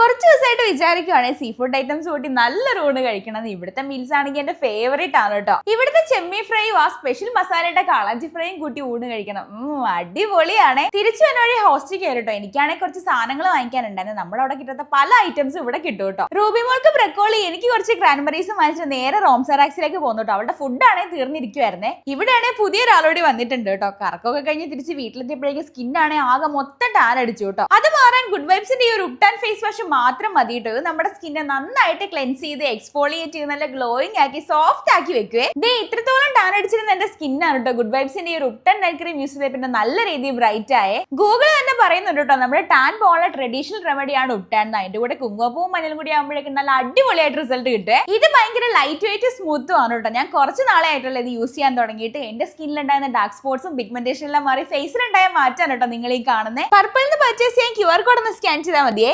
കുറച്ച് ദിവസമായിട്ട് വിചാരിക്കുവാണെങ്കിൽ sea food items കൂട്ടി നല്ലൊരു ഊണ് കഴിക്കണം. ഇവിടുത്തെ മീൽസ് ആണെങ്കിൽ എന്റെ ഫേവറേറ്റ് ആണ് കേട്ടോ. ഇവിടുത്തെ ചെമ്മീൻ ഫ്രൈയും ആ സ്പെഷ്യൽ മസാലയുടെ കാളാഞ്ചി ഫ്രൈയും കൂട്ടി ഊണ് കഴിക്കണം. അടിപൊളിയാണ്. തിരിച്ചു വന്ന വഴി ഹോസ്റ്റൽ കയറി കേട്ടോ. എനിക്കാണെങ്കിൽ കുറച്ച് സാധനങ്ങൾ വാങ്ങിക്കാനുണ്ടായിരുന്നു. നമ്മുടെ അവിടെ കിട്ടാത്ത പല ഐറ്റംസും ഇവിടെ കിട്ടും കേട്ടോ. റൂബി മോൾക്ക് ബ്രക്കോളി, എനിക്ക് കുറച്ച് ക്രാൻബറീസും വാങ്ങിച്ചിട്ട് നേരെ റോംസറാക്സിലേക്ക് പോകുന്നു കേട്ടോ. അവളുടെ ഫുഡാണെങ്കിൽ തീർന്നിരിക്കുവായിരുന്നേ. ഇവിടെയാണെങ്കിൽ പുതിയൊരാളോട് വന്നിട്ടുണ്ട് കേട്ടോ. കറക്കൊക്കെ കഴിഞ്ഞ് തിരിച്ച് വീട്ടിലെത്തിയപ്പോഴേക്കും സ്കിന്നാണെങ്കിൽ ആകെ മൊത്തം ടാൻ അടിച്ചു കേട്ടോ. അത് മാറാൻ ഗുഡ് വൈബ്സിന്റെ ഈ ഒരു ഉപ്ടാൻ ഫേസ് വാഷ് മാത്രം മതി കേട്ടോ. ഇത് നമ്മുടെ സ്കിന്നെ നന്നായിട്ട് ക്ലെൻസ് ചെയ്ത് എക്സ്ഫോളിയേറ്റ് ചെയ്ത് നല്ല ഗ്ലോയിങ് ആക്കി സോഫ്റ്റ് ആക്കി വെക്കുവേ. ദേ ഇത്രത്തോളം ടാൻ അടിച്ചിരുന്ന എന്റെ സ്കിന്നാണ് കേട്ടോ. ഗുഡ് വൈബ്സിന്റെ ഈ ഒരു ഉപ്ടാൻ നൈറ്റ് ക്രീം യൂസ് ചെയ്ത പിന്നെ നല്ല രീതിയിൽ ബ്രൈറ്റ് ആയേ. ഗൂഗിൾ തന്നെ പറയുന്നുണ്ട് കേട്ടോ, നമ്മുടെ ടാൻ പോലുള്ള ട്രഡീഷണൽ റെമഡിയാണ് ഉപ്ടാൻ. അതിന്റെ കൂടെ കുങ്കുമപ്പൂവും മഞ്ഞളും കൂടി ആകുമ്പോഴേക്കും നല്ല അടിപൊളിയായിട്ട് റിസൾട്ട് കിട്ടുക. ഇത് ഭയങ്കര ലൈറ്റ് വെയിറ്റ് സ്മൂത്തും ആണ് കേട്ടോ. ഞാൻ കുറച്ച് നാളെ ആയിട്ടുള്ള ഇത് യൂസ് ചെയ്യാൻ തുടങ്ങിയിട്ട് എന്റെ സ്കിന്നിലുണ്ടായിരുന്ന ഡാർക്ക് സ്പോട്ട്സും പിഗ്മെന്റേഷൻ എല്ലാം മാറി ഫേസിലുണ്ടായ മാറ്റാണ് കേട്ടോ നിങ്ങൾ ഈ കാണുന്നത്. പർപ്പിളിന് പർച്ചേസ് ചെയ്യാൻ QR കോഡ് ഒന്ന് സ്കാൻ ചെയ്താൽ മതിയേ.